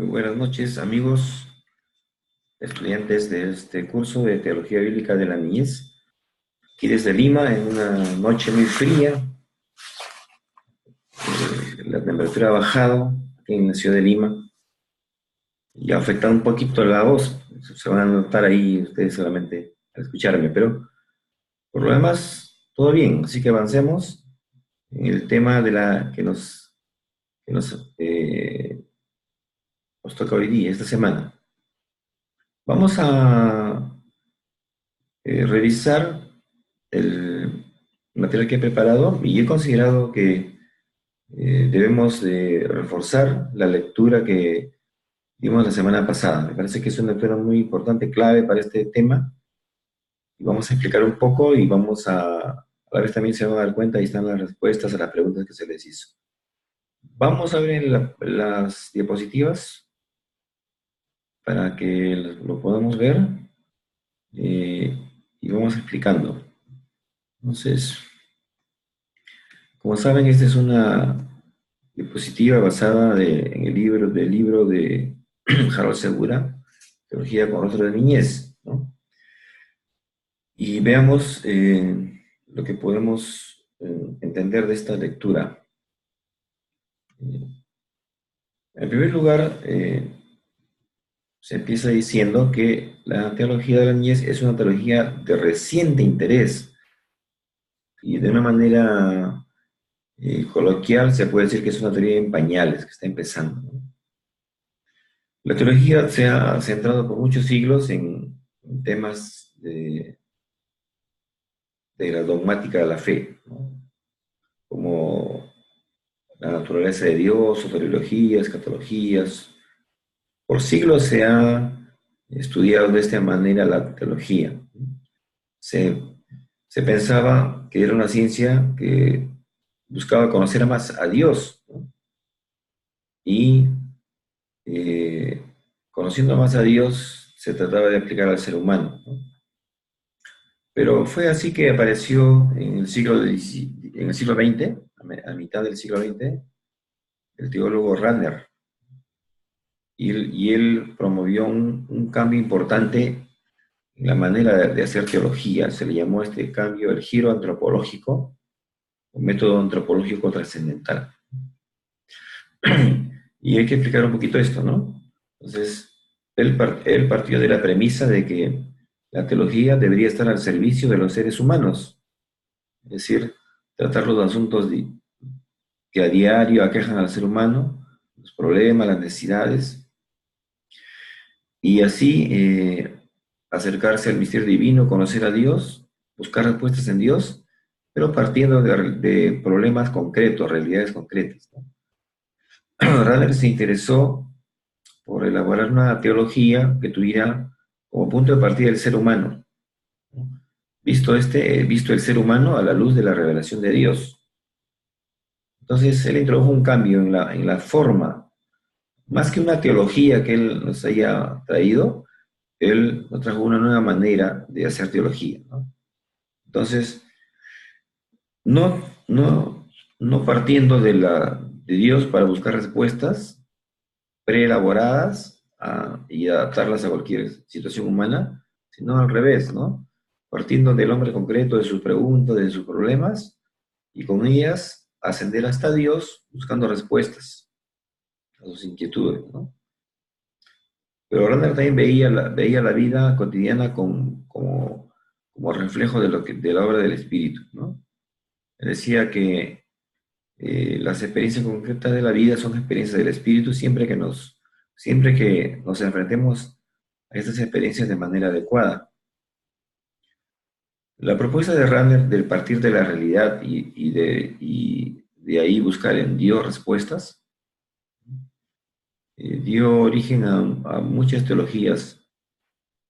Muy buenas noches, amigos, estudiantes de este curso de Teología Bíblica de la Niñez. Aquí desde Lima, en una noche muy fría, la temperatura ha bajado aquí en la ciudad de Lima y ha afectado un poquito la voz. Se van a notar ahí ustedes solamente al escucharme, pero por lo demás, todo bien. Así que avancemos en el tema de la que nos toca hoy día, esta semana. Vamos a revisar el material que he preparado y he considerado que debemos de reforzar la lectura que dimos la semana pasada. Me parece que es una lectura muy importante, clave para este tema, y vamos a explicar un poco y a la vez también se van a dar cuenta, ahí están las respuestas a las preguntas que se les hizo. Vamos a ver las diapositivas para que lo podamos ver eh, y vamos explicando. Entonces, como saben, esta es una diapositiva basada en el libro de Harold Segura, Teología con rostro de niñez, ¿no? Y veamos lo que podemos entender de esta lectura. En primer lugar, se empieza diciendo que la teología de la niñez es una teología de reciente interés y de una manera coloquial se puede decir que es una teoría en pañales, que está empezando, ¿no? La teología se ha centrado por muchos siglos en temas de la dogmática de la fe, ¿no? Como la naturaleza de Dios, soteriologías, escatologías. Por siglos se ha estudiado de esta manera la teología. Se, se pensaba que era una ciencia que buscaba conocer más a Dios, ¿no? Y eh, conociendo más a Dios se trataba de aplicar al ser humano, ¿no? Pero fue así que apareció en el siglo XX, a mitad del siglo XX, el teólogo Ranner, y él promovió un cambio importante en la manera de hacer teología. Se le llamó a este cambio el giro antropológico, o método antropológico trascendental. Y hay que explicar un poquito esto, ¿no? Entonces, él partió de la premisa de que la teología debería estar al servicio de los seres humanos, es decir, tratar los asuntos que a diario aquejan al ser humano, los problemas, las necesidades, y así acercarse al misterio divino, conocer a Dios, buscar respuestas en Dios, pero partiendo de problemas concretos, realidades concretas, ¿no? Rahner se interesó por elaborar una teología que tuviera como punto de partida el ser humano, ¿no? Visto el ser humano a la luz de la revelación de Dios. Entonces, él introdujo un cambio en la forma, más que una teología que él nos haya traído, él nos trajo una nueva manera de hacer teología, ¿no? Entonces, no, no, no partiendo de Dios para buscar respuestas preelaboradas y adaptarlas a cualquier situación humana, sino al revés, ¿no? Partiendo del hombre concreto, de sus preguntas, de sus problemas, y con ellas ascender hasta Dios buscando respuestas a sus inquietudes, ¿no? Pero Randall también veía la vida cotidiana como reflejo de la obra del Espíritu, ¿no? Él decía que las experiencias concretas de la vida son experiencias del Espíritu siempre que nos enfrentemos a estas experiencias de manera adecuada. La propuesta de Ranner del partir de la realidad y de ahí buscar en Dios respuestas dio origen a muchas teologías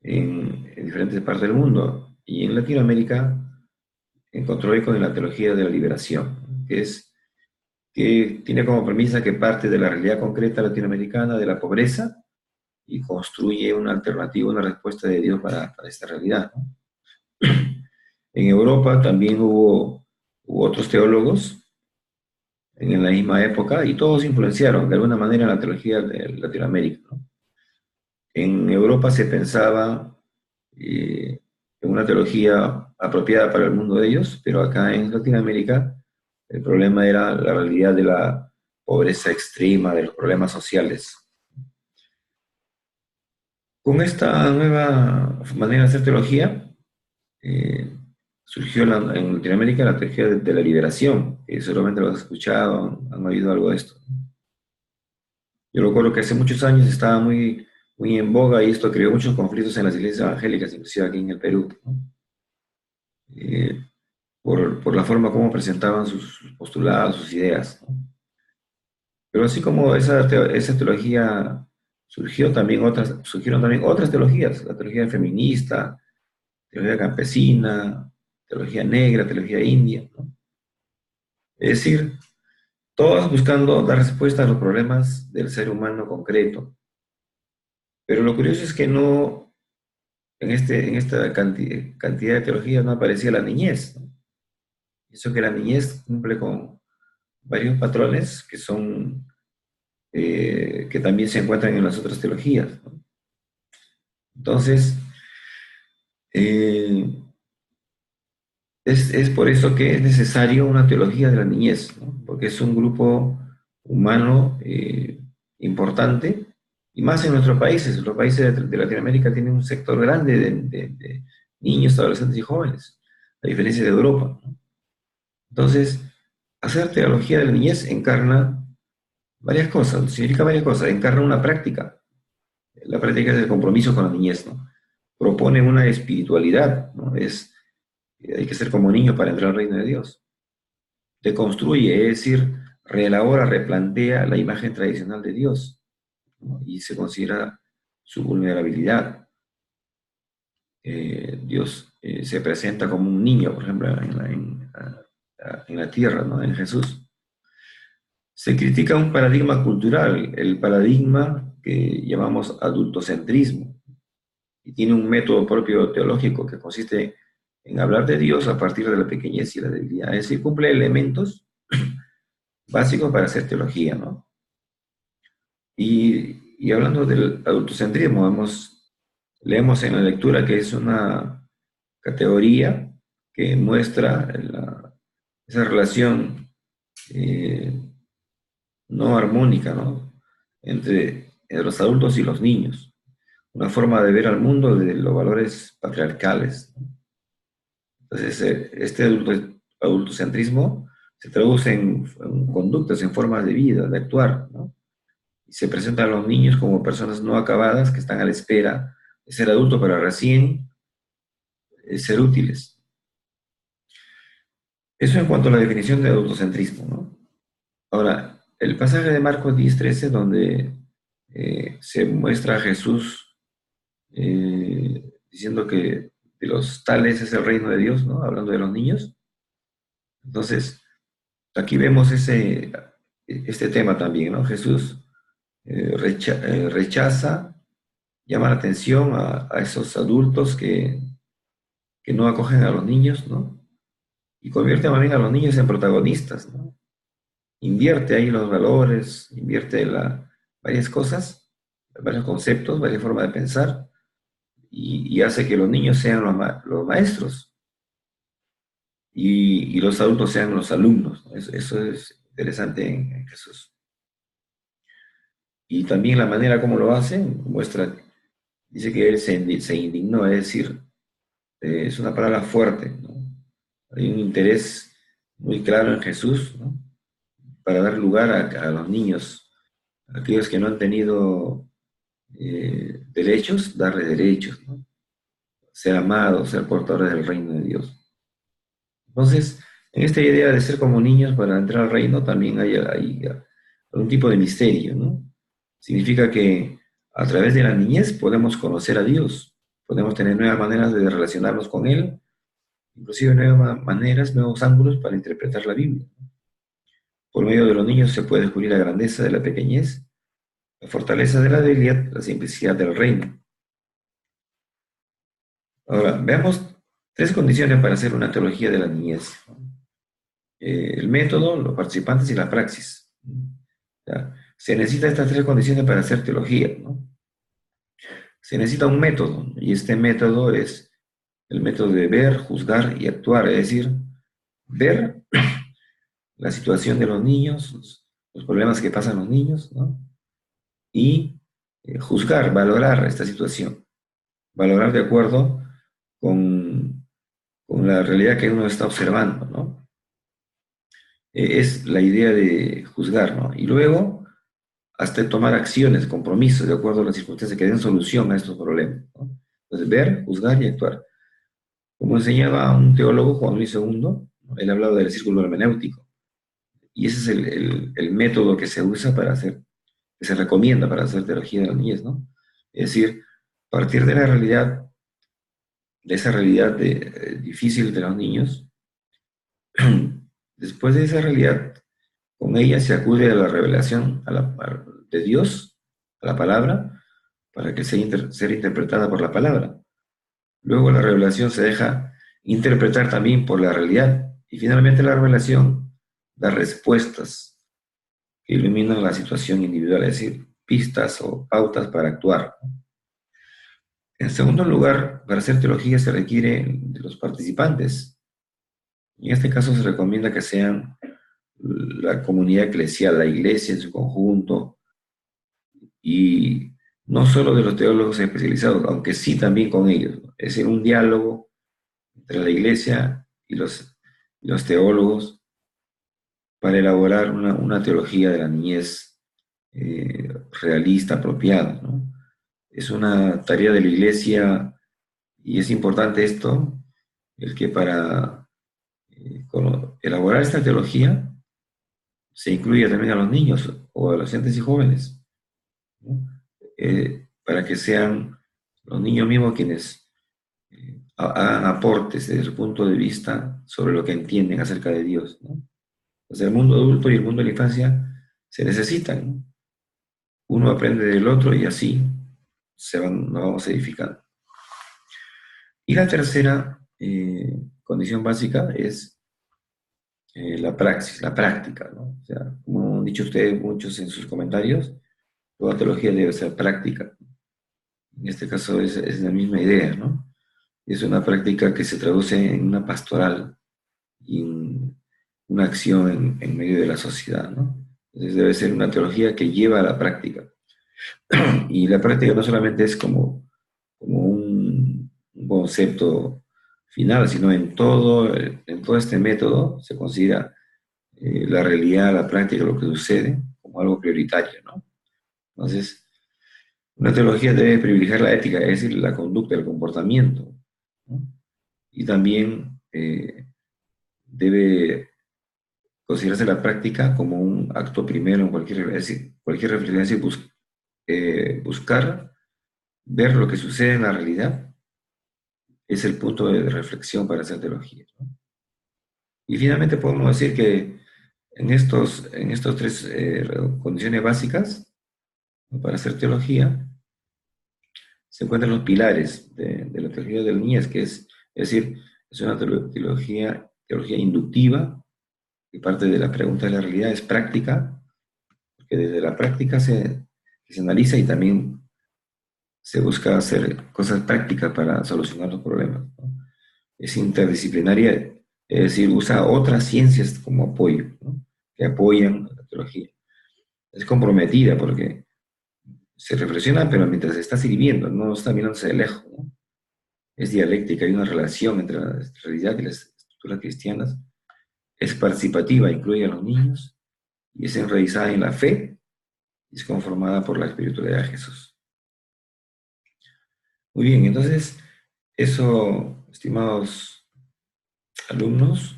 en diferentes partes del mundo. Y en Latinoamérica encontró eco en la teología de la liberación, que tiene como premisa que parte de la realidad concreta latinoamericana de la pobreza y construye una alternativa, una respuesta de Dios para esta realidad, ¿no? En Europa también hubo otros teólogos en la misma época y todos influenciaron de alguna manera la teología de Latinoamérica, ¿no? En Europa se pensaba en una teología apropiada para el mundo de ellos, pero acá en Latinoamérica el problema era la realidad de la pobreza extrema, de los problemas sociales. Con esta nueva manera de hacer teología, eh, surgió en Latinoamérica la teología de la liberación, que seguramente lo has escuchado, han oído algo de esto. Yo recuerdo que hace muchos años estaba muy en boga y esto creó muchos conflictos en las iglesias evangélicas, inclusive aquí en el Perú, ¿no? Eh, por la forma como presentaban sus postulados, sus ideas, ¿no? Pero así como esa teología surgieron también otras teologías, la teología feminista, teología campesina, teología negra, teología india, ¿no? Es decir, todas buscando dar respuesta a los problemas del ser humano concreto. Pero lo curioso es que no, en esta cantidad de teologías no aparecía la niñez, ¿no? Eso que la niñez cumple con varios patrones que también se encuentran en las otras teologías, ¿no? Entonces, eh, es por eso que es necesario una teología de la niñez, ¿no? Porque es un grupo humano importante, y más en nuestros países. Los países de Latinoamérica tienen un sector grande de niños, adolescentes y jóvenes, a diferencia de Europa, ¿no? Entonces, hacer teología de la niñez encarna varias cosas, significa varias cosas, encarna una práctica. La práctica es el compromiso con la niñez, ¿no? Propone una espiritualidad, ¿no? Hay que ser como niño para entrar al reino de Dios. Deconstruye, es decir, reelabora, replantea la imagen tradicional de Dios, ¿no? Y se considera su vulnerabilidad. Dios se presenta como un niño, por ejemplo, en la tierra, ¿no? En Jesús. Se critica un paradigma cultural, el paradigma que llamamos adultocentrismo, y tiene un método propio teológico que consiste en hablar de Dios a partir de la pequeñez y la debilidad. Es decir, cumple elementos básicos para hacer teología, ¿no? Y hablando del adultocentrismo, leemos en la lectura que es una categoría que muestra esa relación eh, no armónica, ¿no? Entre los adultos y los niños. Una forma de ver al mundo de los valores patriarcales, ¿no? Entonces, este adultocentrismo se traduce en conductas, en formas de vida, de actuar, ¿no? Y se presenta a los niños como personas no acabadas que están a la espera de ser adultos para recién ser útiles. Eso en cuanto a la definición de adultocentrismo, ¿no? Ahora, el pasaje de Marcos 10:13, donde se muestra a Jesús diciendo que de los tales es el reino de Dios, ¿no? Hablando de los niños. Entonces, aquí vemos este tema también, ¿no? Jesús rechaza, llama la atención a esos adultos que no acogen a los niños, ¿no? Y convierte más bien a los niños en protagonistas, ¿no? Invierte ahí los valores, invierte varias cosas, varios conceptos, varias formas de pensar, y hace que los niños sean los maestros y los adultos sean los alumnos, ¿no? Eso es interesante en Jesús. Y también la manera como lo hace muestra, dice que él se indignó, es decir, es una palabra fuerte, ¿no? Hay un interés muy claro en Jesús, ¿no? Para dar lugar a los niños, a aquellos que no han tenido derechos, darle derechos, ¿no? Ser amados, ser portadores del reino de Dios. Entonces, en esta idea de ser como niños para entrar al reino también hay algún tipo de misterio, ¿no? Significa que a través de la niñez podemos conocer a Dios, podemos tener nuevas maneras de relacionarnos con Él, inclusive nuevas maneras, nuevos ángulos para interpretar la Biblia. Por medio de los niños se puede descubrir la grandeza de la pequeñez, la fortaleza de la debilidad, la simplicidad del reino. Ahora, veamos tres condiciones para hacer una teología de la niñez. el método, los participantes y la praxis. ¿Ya? Se necesitan estas tres condiciones para hacer teología, ¿no? Se necesita un método, y este método es el método de ver, juzgar y actuar, es decir, ver la situación de los niños, los problemas que pasan los niños, ¿no? Y juzgar, valorar esta situación, valorar de acuerdo con la realidad que uno está observando, ¿no? Es la idea de juzgar, ¿no? Y luego, hasta tomar acciones, compromisos, de acuerdo a las circunstancias que den solución a estos problemas, ¿no? Entonces, ver, juzgar y actuar. Como enseñaba un teólogo, Juan Luis II, ¿no? Él hablaba del círculo hermenéutico. Y ese es el método que se usa para hacer, que se recomienda para hacer teología de la niñez, ¿no? Es decir, partir de la realidad, de esa realidad difícil de los niños, después de esa realidad, con ella se acude a la revelación de Dios, a la palabra, para que sea interpretada por la palabra. Luego la revelación se deja interpretar también por la realidad. Y finalmente la revelación da respuestas que iluminan la situación individual, es decir, pistas o pautas para actuar. En segundo lugar, para hacer teología se requiere de los participantes. En este caso se recomienda que sean la comunidad eclesial, la iglesia en su conjunto, y no solo de los teólogos especializados, aunque sí también con ellos, ¿no? Es decir, un diálogo entre la iglesia y los teólogos para elaborar una teología de la niñez realista, apropiada, ¿no? Es una tarea de la iglesia y es importante esto, el que para elaborar esta teología se incluya también a los niños o adolescentes y jóvenes, ¿no? Para que sean los niños mismos quienes hagan aportes desde su punto de vista sobre lo que entienden acerca de Dios, ¿no? Pues el mundo adulto y el mundo de la infancia se necesitan, ¿no? Uno aprende del otro y así nos vamos edificando. Y la tercera condición básica es la praxis, la práctica, ¿no? O sea, como han dicho ustedes muchos en sus comentarios, toda teología debe ser práctica. En este caso es la misma idea, ¿no? Es una práctica que se traduce en una pastoral y una acción en medio de la sociedad, ¿no? Entonces debe ser una teología que lleva a la práctica. Y la práctica no solamente es como un concepto final, sino en todo este método se considera la realidad, la práctica, lo que sucede, como algo prioritario, ¿no? Entonces, una teología debe privilegiar la ética, es decir, la conducta, el comportamiento, ¿no? Y también debe considerarse la práctica como un acto primero en cualquier reflexión, buscar ver lo que sucede en la realidad es el punto de reflexión para hacer teología, ¿no? Y finalmente podemos decir que en estos tres condiciones básicas, ¿no? Para hacer teología, se encuentran los pilares de la teología de la niñez, es decir, es una teología inductiva, que parte de la pregunta de la realidad, es práctica, porque desde la práctica se analiza y también se busca hacer cosas prácticas para solucionar los problemas, ¿no? Es interdisciplinaria, es decir, usa otras ciencias como apoyo, ¿no? Que apoyan la teología. Es comprometida porque se reflexiona, pero mientras se está sirviendo, no está mirándose de lejos, ¿no? Es dialéctica, hay una relación entre la realidad y las estructuras cristianas. Es participativa, incluye a los niños, y es enraizada en la fe, y es conformada por la espiritualidad de Jesús. Muy bien, entonces, eso, estimados alumnos,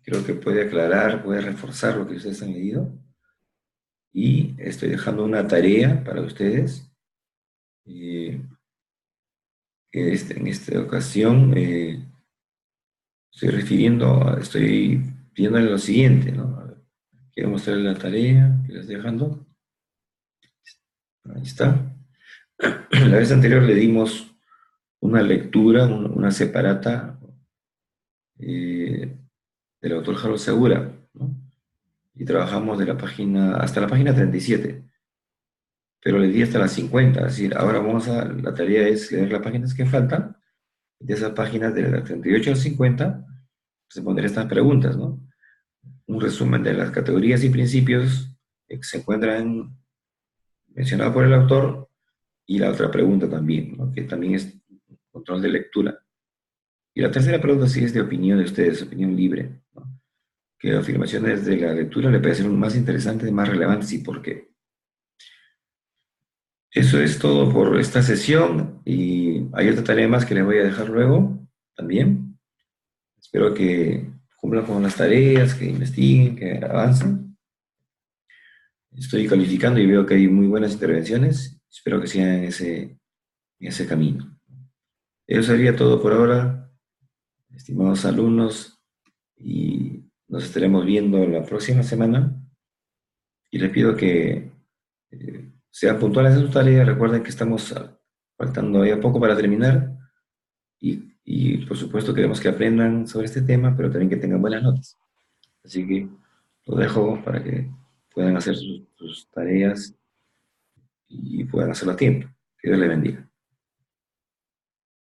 creo que puede aclarar, puede reforzar lo que ustedes han leído. Y estoy dejando una tarea para ustedes. En esta ocasión estoy pidiéndole lo siguiente, ¿no? A ver, quiero mostrarles la tarea que les estoy dejando. Ahí está. La vez anterior le dimos una lectura, una separata, del autor Harold Segura, ¿no? Y trabajamos de la página, hasta la página 37, pero le di hasta las 50, es decir, ahora la tarea es leer las páginas que faltan, de esas páginas de las 38 al 50, responder estas preguntas, ¿no? Un resumen de las categorías y principios que se encuentran mencionados por el autor, y la otra pregunta también, ¿no? Que también es control de lectura. Y la tercera pregunta sí es de opinión de ustedes, opinión libre, ¿no? ¿Qué afirmaciones de la lectura le parecieron más interesantes, más relevantes y por qué? Eso es todo por esta sesión y hay otra tarea más que les voy a dejar luego también. Espero que cumplan con las tareas, que investiguen, que avancen. Estoy calificando y veo que hay muy buenas intervenciones. Espero que sigan en ese camino. Eso sería todo por ahora, estimados alumnos, y nos estaremos viendo la próxima semana. Y les pido que sean puntuales en sus tareas. Recuerden que estamos faltando ya poco para terminar y por supuesto queremos que aprendan sobre este tema, pero también que tengan buenas notas. Así que lo dejo para que puedan hacer sus tareas y puedan hacerlo a tiempo. Que Dios les bendiga.